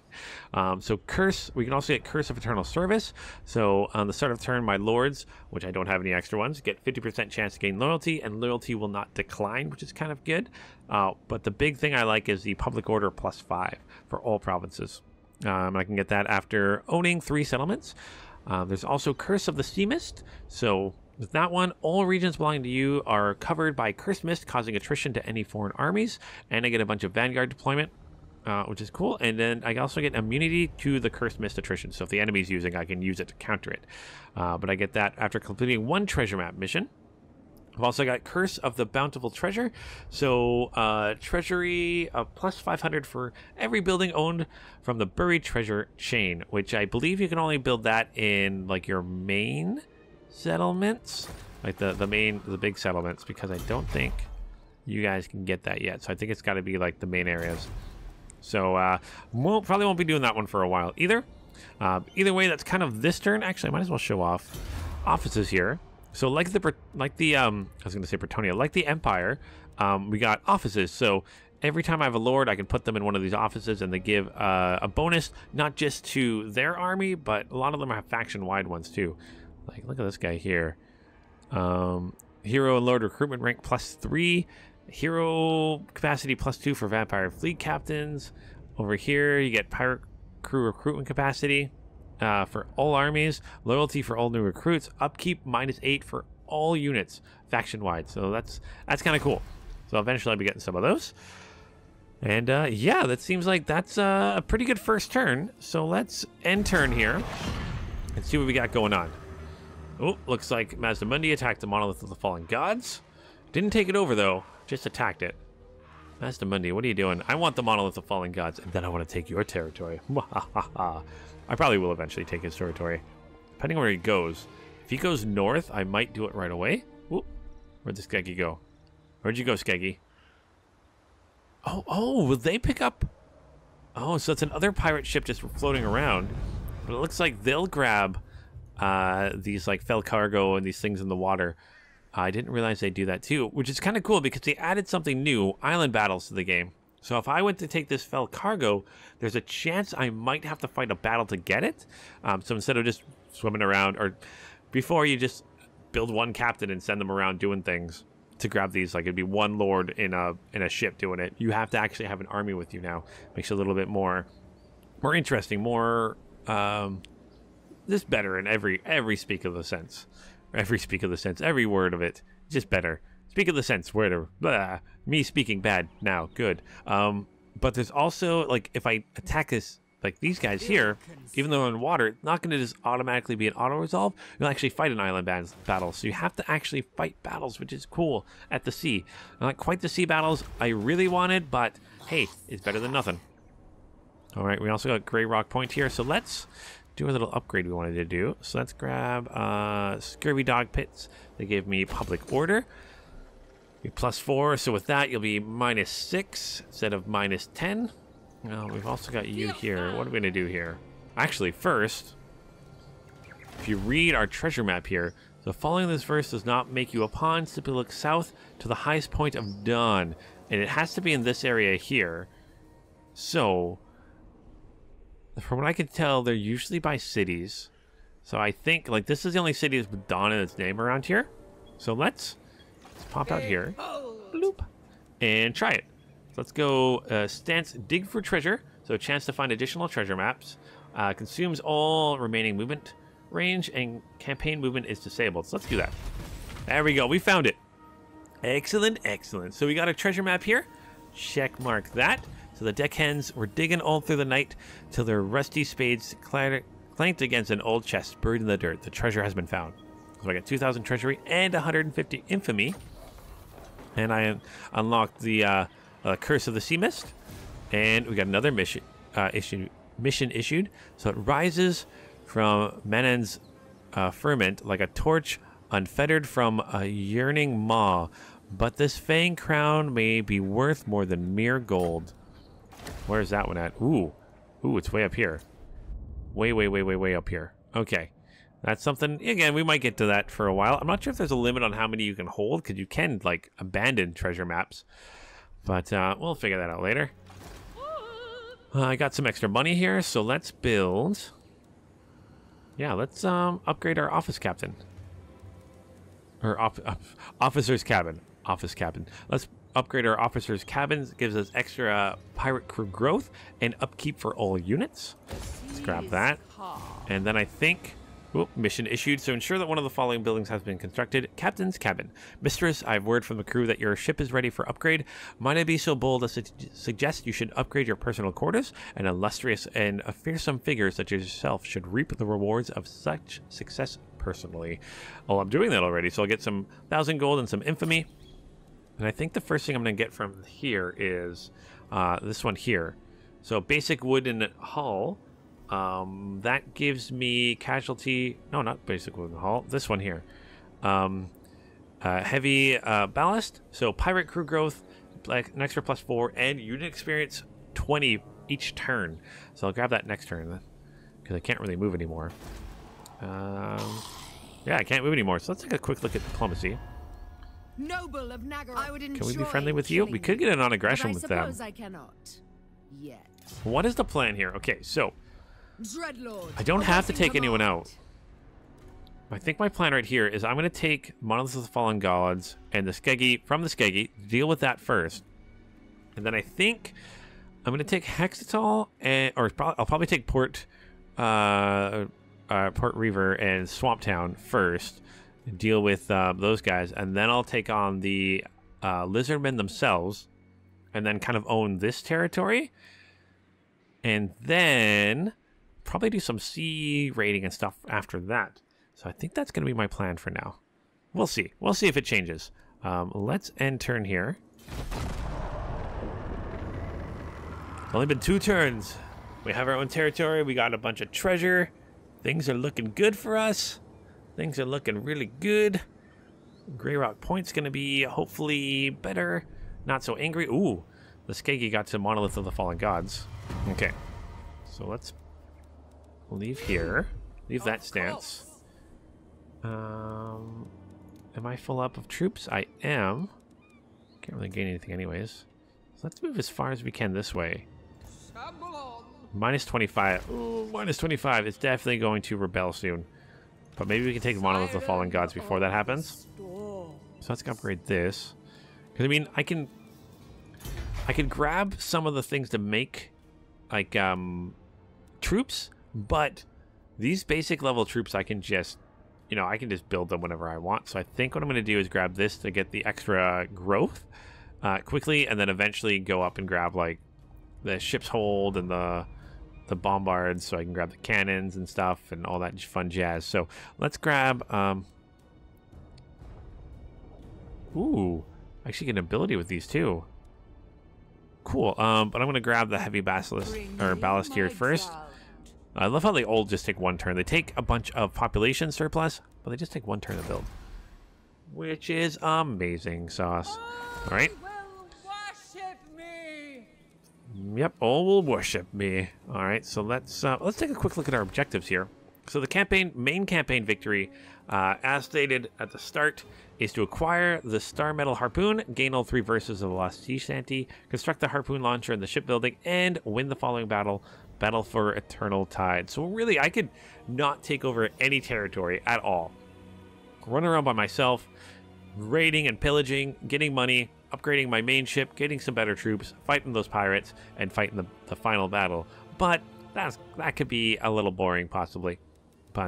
out. So Curse, we can also get Curse of Eternal Service. So on the start of turn, my lords, which I don't have any extra ones, get 50% chance to gain loyalty, and loyalty will not decline, which is kind of good. But the big thing I like is the Public Order +5 for all provinces. I can get that after owning 3 settlements. There's also Curse of the Sea Mist. So with that one, all regions belonging to you are covered by Cursed Mist, causing attrition to any foreign armies. And I get a bunch of Vanguard deployment, which is cool. And then I also get immunity to the Cursed Mist attrition. So if the enemy's using, I can use it to counter it. But I get that after completing 1 treasure map mission. I've also got Curse of the Bountiful Treasure. So treasury plus 500 for every building owned from the buried treasure chain, which I believe you can only build that in like your main settlements, like the big settlements, because I don't think you guys can get that yet. So I think it's got to be like the main areas. So probably won't be doing that one for a while either. Either way, that's kind of this turn. Actually, I might as well show off offices here. So like the I was going to say Bretonia, like the Empire, we got offices. So every time I have a lord, I can put them in one of these offices, and they give a bonus not just to their army, but a lot of them have faction-wide ones too. Like, look at this guy here. Hero and Lord recruitment rank +3. Hero capacity +2 for vampire fleet captains. Over here, you get pirate crew recruitment capacity for all armies. Loyalty for all new recruits. Upkeep -8 for all units, faction-wide. So that's kind of cool. So eventually I'll be getting some of those. And yeah, that seems like that's a pretty good first turn. So let's end turn here and see what we got going on. Oh, looks like Mazdamundi attacked the Monolith of the Fallen Gods. Didn't take it over, though. Just attacked it. Mazdamundi, what are you doing? I want the Monolith of the Fallen Gods, and then I want to take your territory. I probably will eventually take his territory, depending on where he goes. If he goes north, I might do it right away. Ooh, where'd the Skeggy go? Where'd you go, Skeggy? Oh, will they pick up? Oh, so it's another pirate ship just floating around. But it looks like they'll grab these like fell cargo and these things in the water. I didn't realize they do that too, which is kind of cool because they added something new, island battles, to the game. So if I went to take this fell cargo, there's a chance I might have to fight a battle to get it. So instead of just swimming around, or before you just build one captain and send them around doing things to grab these, like it'd be one lord in a ship doing it. You have to actually have an army with you now. Makes it a little bit more interesting, more this better in every speak of the sense. Every word of it, just better. Speak of the sense, word of blah, me speaking bad now, good. But there's also, like, if I attack this, like these guys here, even though they're in water, it's not going to just automatically be an auto-resolve. You'll actually fight an island battle, so you have to actually fight battles, which is cool, at the sea. Not quite the sea battles I really wanted, but hey, it's better than nothing. All right, we also got Grey Rock Point here, so let's do a little upgrade we wanted to do. So let's grab Scurvy Dog Pits. They gave me Public Order. Be +4, so with that you'll be -6 instead of -10. We've also got you here. What are we going to do here? Actually, first, if you read our treasure map here, so following this verse does not make you a pawn. Simply look south to the highest point of dawn. And it has to be in this area here. So from what I can tell, they're usually by cities. So I think, like, this is the only city with dawn in its name around here. So let's pop out here. Bloop. And try it. So let's go stance dig for treasure. So a chance to find additional treasure maps. Consumes all remaining movement range, and campaign movement is disabled. So let's do that. There we go. We found it. Excellent, excellent. So we got a treasure map here. Check mark that. So the deckhens were digging all through the night till their rusty spades clanked against an old chest buried in the dirt. The treasure has been found. So I got 2,000 treasury and 150 infamy. And I unlocked the Curse of the Sea Mist. And we got another mission issued. So it rises from Manan's ferment like a torch unfettered from a yearning maw. But this fang crown may be worth more than mere gold. Where's that one at? Ooh, it's way up here. Way up here. Okay. That's something, again, we might get to that for a while. I'm not sure if there's a limit on how many you can hold, because you can, like, abandon treasure maps. But we'll figure that out later. I got some extra money here, so let's build... Yeah, let's upgrade our office captain. Or officer's cabin. Office cabin. Let's upgrade our officer's cabins. Gives us extra pirate crew growth and upkeep for all units. Let's grab that. And then I think... Whoop, mission issued. So ensure that one of the following buildings has been constructed. Captain's cabin. Mistress, I have word from the crew that your ship is ready for upgrade. Might I be so bold as to suggest you should upgrade your personal quarters? An illustrious and a fearsome figure such as yourself should reap the rewards of such success personally. Well, I'm doing that already, so I'll get some 1,000 gold and some infamy. And I think the first thing I'm going to get from here is this one here. So basic wooden hull. That gives me casualty. No, not basic wooden hull. This one here. Heavy ballast. So pirate crew growth, like an extra +4, and unit experience 20 each turn. So I'll grab that next turn because I can't really move anymore. Yeah, I can't move anymore. So let's take a quick look at diplomacy. Noble of Nagar, can we be friendly with you? We could get a non-aggression with them. I cannot. Yet. What is the plan here? Okay, so Dreadlord, I don't have to take anyone out. I think my plan right here is I'm going to take Monoliths of the Fallen Gods and the Skeggi from the Skeggi, deal with that first. And then I think I'm going to take Hexatol, and, I'll probably take Port Reaver and Swamp Town first, and deal with those guys. And then I'll take on the Lizardmen themselves, and then kind of own this territory. And then... probably do some sea raiding and stuff after that. So I think that's going to be my plan for now. We'll see. We'll see if it changes. Let's end turn here. It's only been 2 turns. We have our own territory. We got a bunch of treasure. Things are looking good for us. Things are looking really good. Grey Rock Point's going to be hopefully better. Not so angry. Ooh, the Skeggi got to Monolith of the Fallen Gods. Okay. So let's... leave here. Leave that stance. Am I full up of troops? I am. Can't really gain anything anyways. So let's move as far as we can this way. Minus 25. Ooh, minus 25. It's definitely going to rebel soon. But maybe we can take Monolith of the Fallen Gods before that happens. So let's upgrade this. Because I mean, I can grab some of the things to make like troops. But these basic level troops, I can just, I can just build them whenever I want. So I think what I'm going to do is grab this to get the extra growth quickly, and then eventually go up and grab like the ship's hold and the bombards, so I can grab the cannons and stuff and all that fun jazz. So let's grab. Ooh, I actually get an ability with these too. Cool. But I'm going to grab the heavy ballast here first. I love how they all just take 1 turn. They take a bunch of population surplus, but they just take 1 turn to build. Which is amazing sauce. Alright. Worship me. Yep, all will worship me. Alright, so let's take a quick look at our objectives here. So the main campaign victory, as stated at the start, is to acquire the Star Metal Harpoon, gain all 3 verses of the Lost Sea Shanty, construct the harpoon launcher in the shipbuilding, and win the following battle for Eternal Tide. So really, I could not take over any territory at all. Run around by myself, raiding and pillaging, getting money, upgrading my main ship, getting some better troops, fighting those pirates, and fighting the final battle. But that could be a little boring, possibly.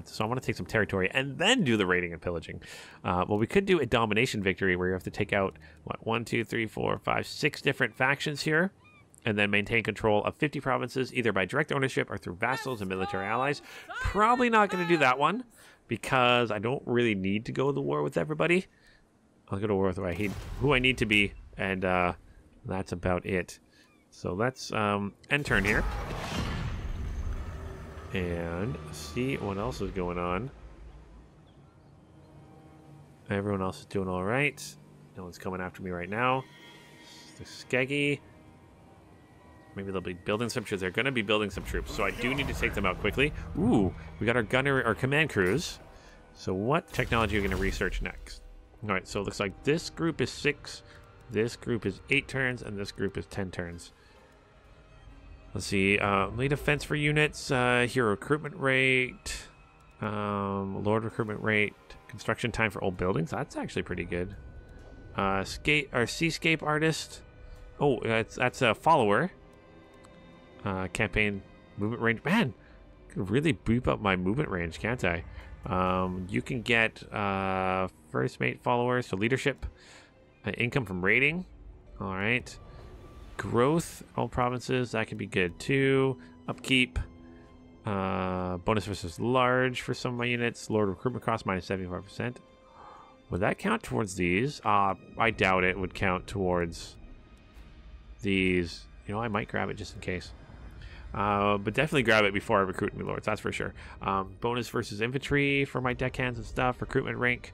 So I want to take some territory and then do the raiding and pillaging. Well, we could do a domination victory where you have to take out, what, 1, 2, 3, 4, 5, 6 different factions here. And then maintain control of 50 provinces, either by direct ownership or through vassals and military allies. Probably not going to do that one, because I don't really need to go to war with everybody. I'll go to war with who I need to be, and that's about it. So let's end turn here. And see what else is going on. Everyone else is doing all right. No one's coming after me right now. The Skeggi. Maybe they'll be building some troops. They're going to be building some troops, so I do need to take them out quickly. Ooh, we got our command crews. So what technology are you going to research next? All right, so it looks like this group is 6, this group is 8 turns, and this group is 10 turns. Let's see, lead defense for units, hero recruitment rate, lord recruitment rate, construction time for old buildings. That's actually pretty good. Seascape artist. Oh, that's a follower. Campaign movement range. Man, I could really beef up my movement range, can't I? You can get first mate followers, so leadership, income from raiding. All right. Growth, all provinces, that can be good too. Upkeep, bonus versus large for some of my units. Lord recruitment cost minus 75%. Would that count towards these? I doubt it would count towards these. You know, I might grab it just in case. But definitely grab it before I recruit new lords, that's for sure. Bonus versus infantry for my deckhands and stuff. Recruitment rank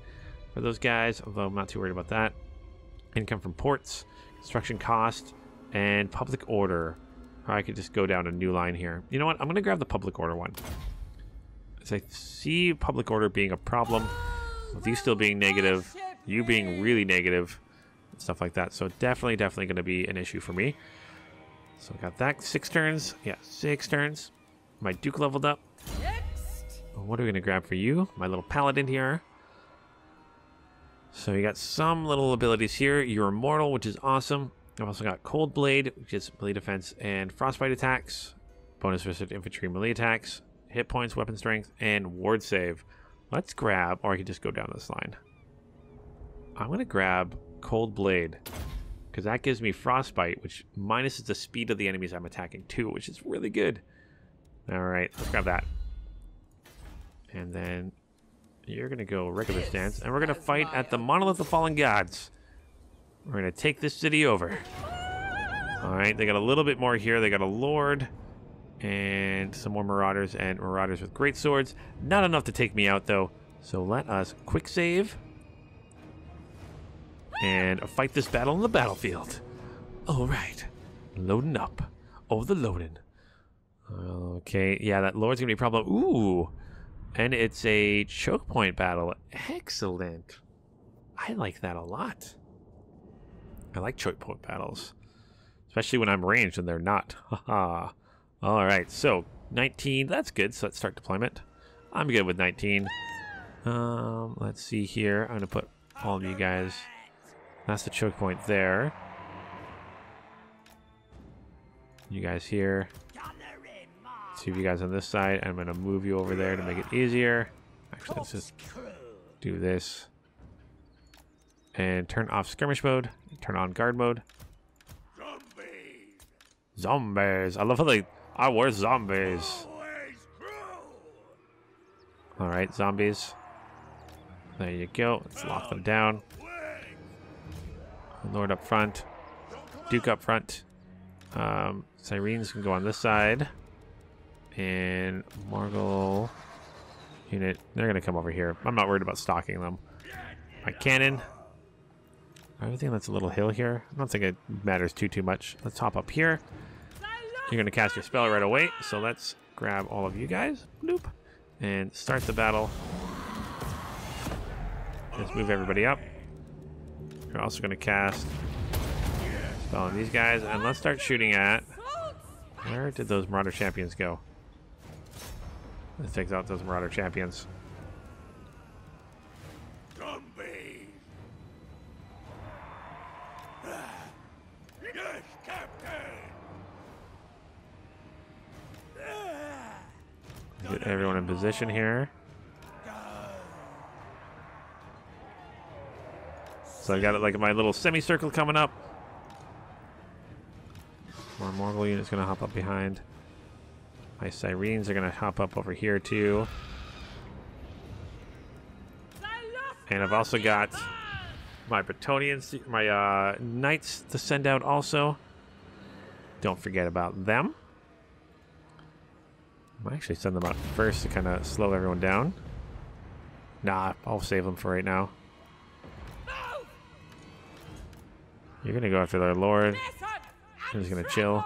for those guys, although I'm not too worried about that. Income from ports, construction cost, and public order. Or I could just go down a new line here. You know what? I'm going to grab the public order one. As I see public order being a problem, with you still being negative, you being really negative, and stuff like that. So definitely going to be an issue for me. So I got that. 6 turns. Yeah, 6 turns. My Duke leveled up. What are we going to grab for you? My little paladin here. So you got some little abilities here. You're immortal, which is awesome. I've also got Cold Blade, which is melee defense and frostbite attacks. Bonus versus infantry melee attacks. Hit points, weapon strength, and ward save. Let's grab, or I could just go down this line. I'm going to grab Cold Blade, because that gives me frostbite, which minuses the speed of the enemies I'm attacking too, which is really good. Alright, let's grab that. And then you're going to go regular stance, and we're going to fight at the Monolith of Fallen Gods. We're going to take this city over. Alright, they got a little bit more here. They got a Lord and some more Marauders and Marauders with great swords. Not enough to take me out, though. So let us quick save and fight this battle on the battlefield. Alright, loading up. Oh, the loading. Okay, yeah, that Lord's going to be a problem. Ooh, and it's a choke point battle. Excellent. I like that a lot. I like choke point battles, especially when I'm ranged and they're not. Haha. All right, so 19. That's good. So let's start deployment. I'm good with 19. Let's see here. I'm gonna put all of you guys. That's the choke point there. You guys here. 2 of you guys on this side. I'm gonna move you over there to make it easier. Actually, let's just do this. And turn off skirmish mode. Turn on guard mode. Zombies. I love how I were zombies. Alright, zombies. There you go. Let's lock them down. Lord up front. Duke up front. Sirens can go on this side. And Morgul unit. They're going to come over here. I'm not worried about stalking them. My cannon. Everything that's a little hill here. I don't think it matters too much. Let's hop up here. You're going to cast your spell right away. So let's grab all of you guys. Bloop. And start the battle. Let's move everybody up. You're also going to cast spell on these guys. And let's start shooting at... Where did those Marauder champions go? Let's take out those Marauder champions. Get everyone in position here. So I got it like my little semicircle coming up. More Morgul units gonna hop up behind. My Sirens are gonna hop up over here too. And I've also got my Bretonians, my Knights to send out also. Don't forget about them. I might actually send them out first to kind of slow everyone down. Nah, I'll save them for right now. You're gonna go after their Lord. I'm just gonna chill.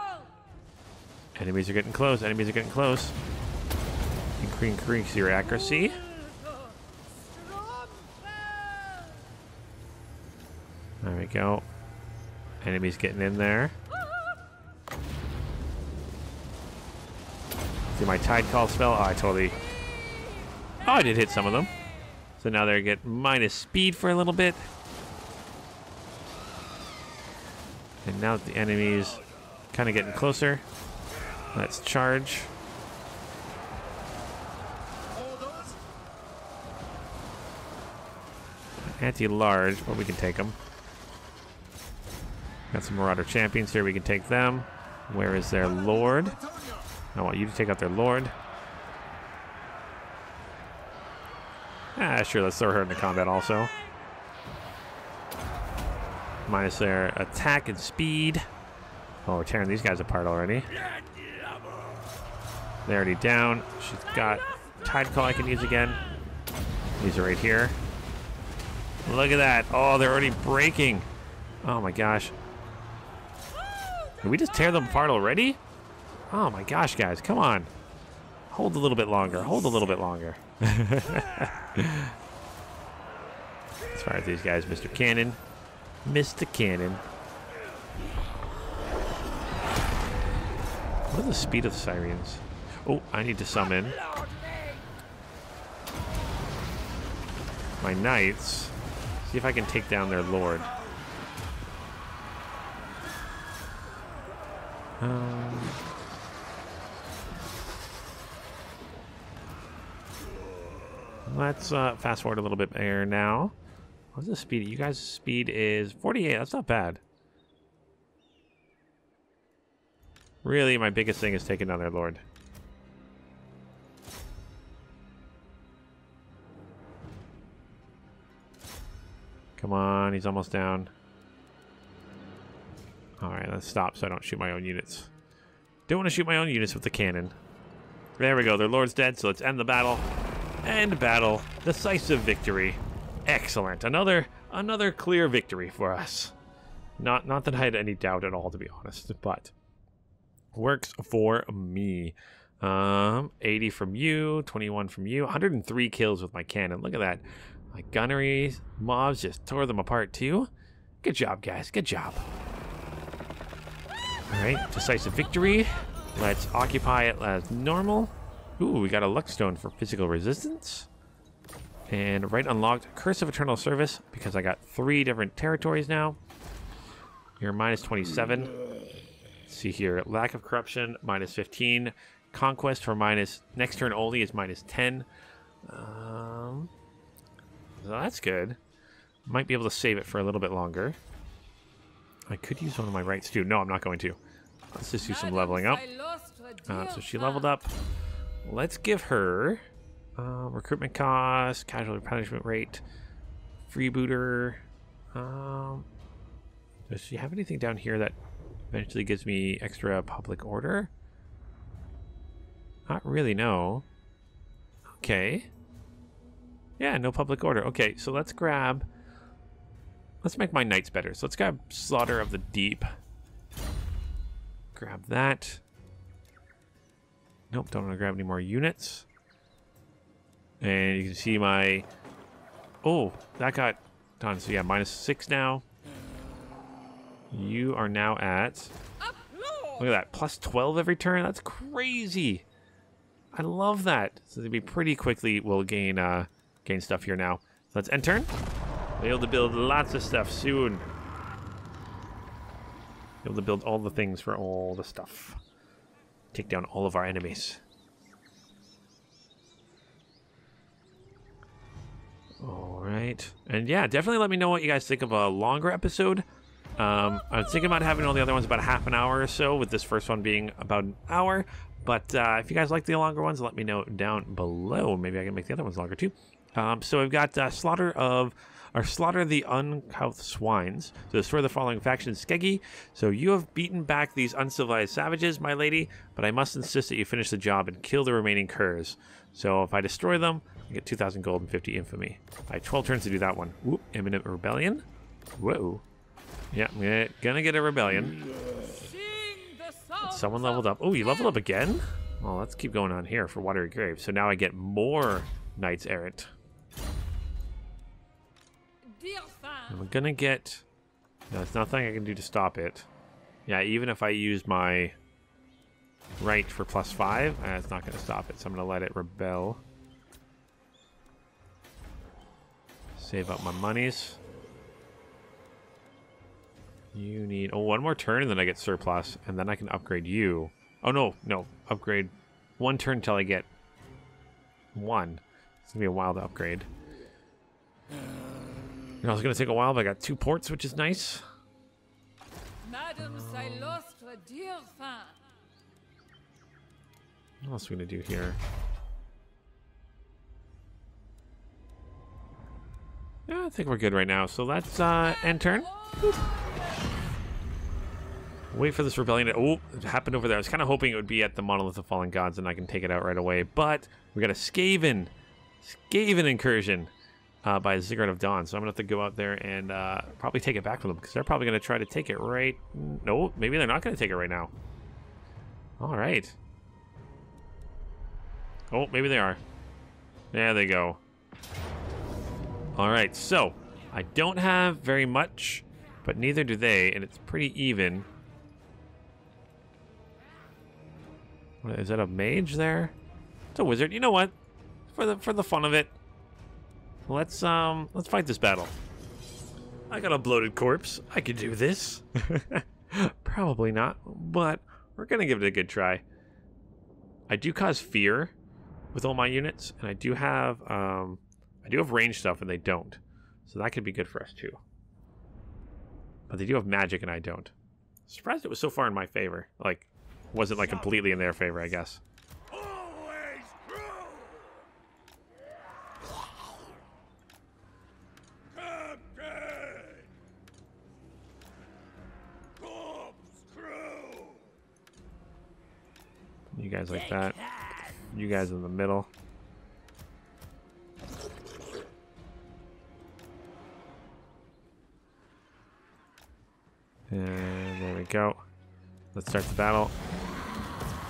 Enemies are getting close. Enemies are getting close. Increase your accuracy. go. Enemies getting in there. See my Tide Call spell? Oh, I totally... Oh, I did hit some of them. So now they get minus speed for a little bit. And now that the enemy's kind of getting closer, let's charge. Anti-large, but we can take them. Got some Marauder champions here. We can take them. Where is their lord? I want you to take out their lord. Ah, sure. Let's throw her into combat also. Minus their attack and speed. Oh, we're tearing these guys apart already. They're already down. She's got Tide Call I can use again. These are right here. Look at that. Oh, they're already breaking. Oh my gosh. Did we just tear them apart already? Oh my gosh, guys. Come on. Hold a little bit longer. Hold a little bit longer. As far as these guys, Mr. Cannon. Mr. Cannon. What is the speed of the sirens? Oh, I need to summon my knights. See if I can take down their lord. Let's fast forward a little bit there now. What's the speed? You guys' speed is 48. That's not bad. Really, my biggest thing is taking down their lord. Come on, he's almost down. Alright, let's stop so I don't shoot my own units. Don't want to shoot my own units with the cannon. There we go, their lord's dead, so let's end the battle. End battle. Decisive victory. Excellent. Another clear victory for us. Not that I had any doubt at all, to be honest, but works for me. 80 from you, 21 from you, 103 kills with my cannon. Look at that. My gunnery mobs just tore them apart too. Good job, guys. Good job. All right, decisive victory. Let's occupy it as normal. Ooh, we got a luck stone for physical resistance. And right unlocked Curse of Eternal Service because I got 3 different territories now. You're minus 27. Let's see here. Lack of corruption, minus 15. Conquest for minus, next turn only is minus 10. So that's good. Might be able to save it for a little bit longer. I could use one of my rights too. No, I'm not going to. Let's just do some leveling up. So she leveled up. Let's give her recruitment cost, casualty punishment rate, freebooter. Does she have anything down here that eventually gives me extra public order? Not really, no. Okay. Yeah, no public order. Okay, so let's make my knights better. So let's grab Slaughter of the Deep. Grab that. Nope, don't want to grab any more units. And you can see my... Oh, that got done. So yeah, minus 6 now. You are now at... Look at that, plus 12 every turn. That's crazy. I love that. So they'll be pretty quickly. We'll gain stuff here now. So let's end turn. Be able to build lots of stuff soon. Be able to build all the things for all the stuff. Take down all of our enemies. Alright. And yeah, definitely let me know what you guys think of a longer episode. I was thinking about having all the other ones about half an hour or so, with this first one being about an hour. But if you guys like the longer ones, let me know down below. Maybe I can make the other ones longer too. So we've got Slaughter the Uncouth Swines. So destroy the following factions: Skeggy. So you have beaten back these uncivilized savages, my lady, but I must insist that you finish the job and kill the remaining curs. So if I destroy them, I get 2,000 gold and 50 infamy. I have 12 turns to do that one. Whoop, imminent rebellion. Whoa. Yeah, I'm gonna get a rebellion. Someone leveled up. Oh, you leveled up again? Well, let's keep going on here for Watery Grave. So now I get more Knights Errant. And we're gonna get No, there's nothing I can do to stop it. Yeah, even if I use my right for +5, it's not going to stop it. So I'm going to let it rebel. Save up my monies. You need... Oh, one more turn and then I get surplus. And then I can upgrade you. Oh, no. No. Upgrade 1 turn until I get 1. It's going to be a while to upgrade. You know, it's going to take a while, but I got 2 ports, which is nice. Madame Cylostra Direfin. What else are we going to do here? Yeah, I think we're good right now. So let's end turn. Boop. Wait for this rebellion to... Oh, it happened over there. I was kind of hoping it would be at the Monolith of Fallen Gods and I can take it out right away. But we got a Skaven incursion by the Ziggurat of Dawn. So I'm going to have to go out there and probably take it back from them because they're probably going to try to take it right... No, maybe they're not going to take it right now. All right. Oh, maybe they are. There they go. All right, so I don't have very much, but neither do they, and it's pretty even. Is that a mage there? It's a wizard. You know what? For the fun of it, let's fight this battle. I got a bloated corpse. I could do this. Probably not, but we're gonna give it a good try. I do cause fear with all my units, and I do have range stuff, and they don't, so that could be good for us too. But they do have magic, and I don't. Surprised it was so far in my favor. Like, wasn't like completely in their favor, I guess. Always true. Captain. Corpse crew. You guys like that. You guys in the middle. And there we go. Let's start the battle.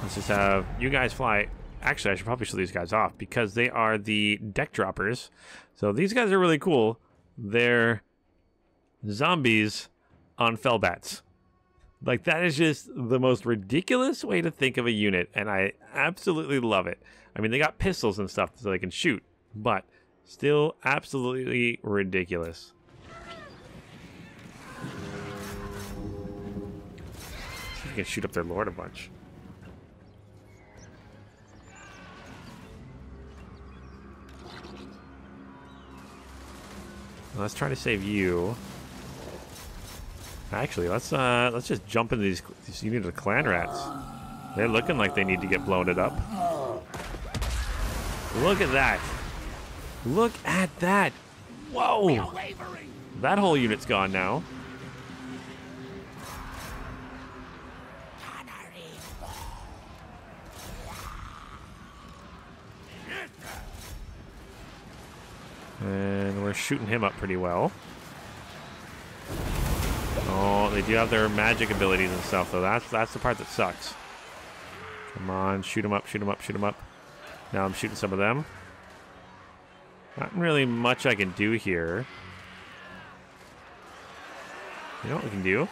Let's just have you guys fly. Actually, I should probably show these guys off because they are the deck droppers. So these guys are really cool. They're zombies on fellbats. Like, that is just the most ridiculous way to think of a unit, and I absolutely love it. I mean, they got pistols and stuff so they can shoot, but still absolutely ridiculous. See if we can shoot up their lord a bunch. Let's try to save you. Actually, let's just jump into these units of clan rats. They're looking like they need to get blown it up. Look at that. Look at that. Whoa. That whole unit's gone now. And we're shooting him up pretty well. Oh, they do have their magic abilities and stuff, though. That's the part that sucks. Come on, shoot him up, shoot him up, shoot him up. Now I'm shooting some of them. Not really much I can do here. You know what we can do?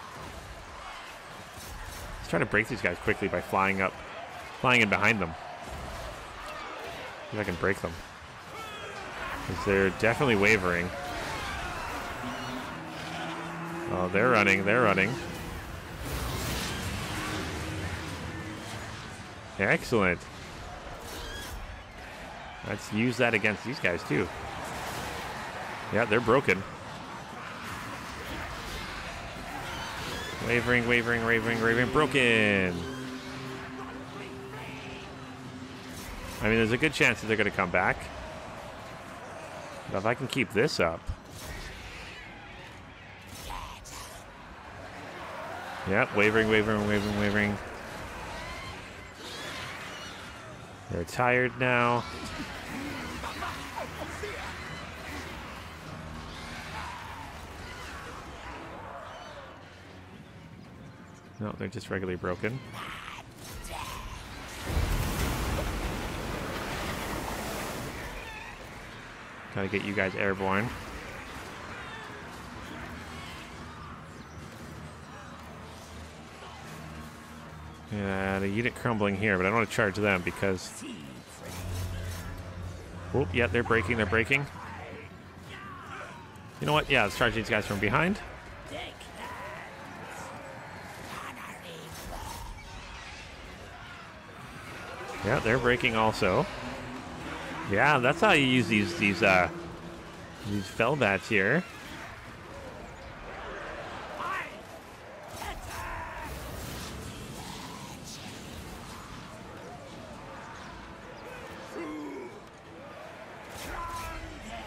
Let's try to break these guys quickly by flying in behind them. See if I can break them. Because they're definitely wavering. Oh, they're running, they're running. Excellent. Let's use that against these guys, too. Yeah, they're broken. Wavering, wavering, wavering, wavering, broken. I mean, there's a good chance that they're going to come back. But if I can keep this up... Yep, wavering, wavering, wavering, wavering. They're tired now. No, they're just regularly broken. Gotta get you guys airborne. The unit crumbling here, but I don't want to charge them because... Oh, yeah, they're breaking, they're breaking. You know what? Yeah, let's charge these guys from behind. Yeah, they're breaking also. Yeah, that's how you use these fell bats here.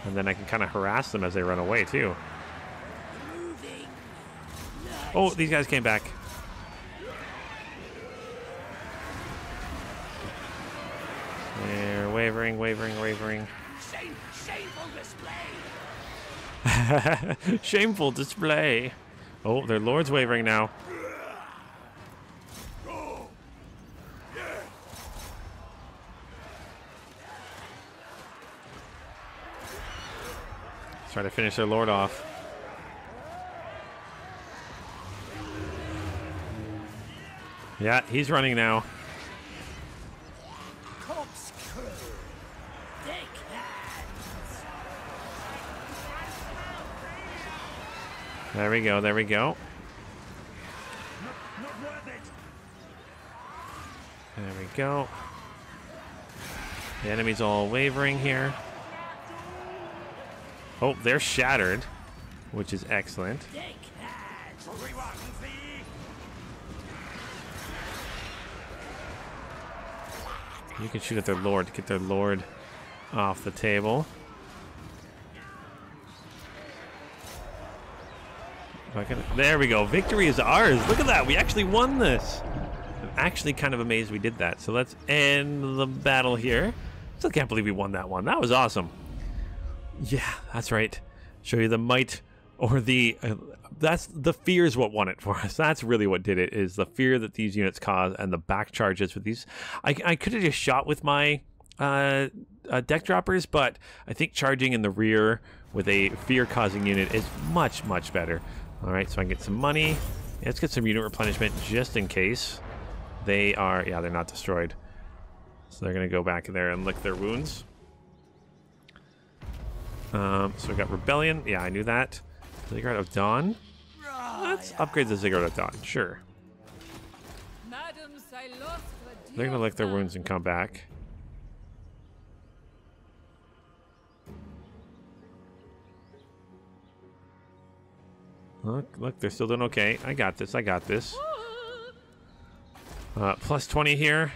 And then I can kind of harass them as they run away too. Oh, these guys came back. They're wavering, wavering, wavering. Shameful display! Shameful display. Oh, their lord's wavering now. Let's try to finish their lord off. Yeah, he's running now. There we go, there we go. There we go. The enemy's all wavering here. Oh, they're shattered, which is excellent. You can shoot at their lord to get their lord off the table. There we go. Victory is ours. Look at that. We actually won this. I'm actually kind of amazed we did that. So let's end the battle here. Still can't believe we won that one. That was awesome. Yeah, that's right. Show you the might or the... that's the fear is what won it for us. That's really what did it, is the fear that these units cause and the back charges with these. I could have just shot with my deck droppers, but I think charging in the rear with a fear-causing unit is much, much better. All right, so I can get some money. Let's get some unit replenishment just in case. They are... yeah, they're not destroyed. So they're going to go back in there and lick their wounds. So we got Rebellion. Yeah, I knew that. Ziggurat of Dawn. Let's upgrade the Ziggurat of Dawn. Sure. They're going to lick their wounds and come back. Look, they're still doing okay. I got this, I got this. Plus 20 here.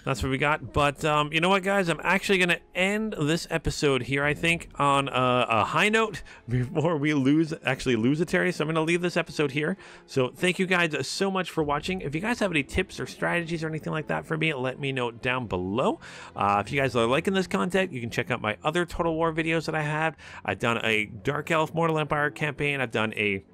That's what we got. But you know what, guys? I'm actually going to end this episode here, I think, on a high note before we actually lose a Terry. So I'm going to leave this episode here. So thank you guys so much for watching. If you guys have any tips or strategies or anything like that for me, let me know down below. If you guys are liking this content, you can check out my other Total War videos that I have. I've done a Dark Elf Mortal Empire campaign. I've done a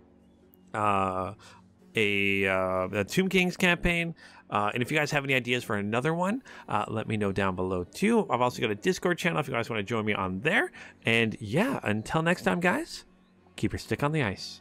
Tomb Kings campaign. And if you guys have any ideas for another one, let me know down below too. I've also got a Discord channel if you guys want to join me on there. And yeah, until next time, guys, keep your stick on the ice.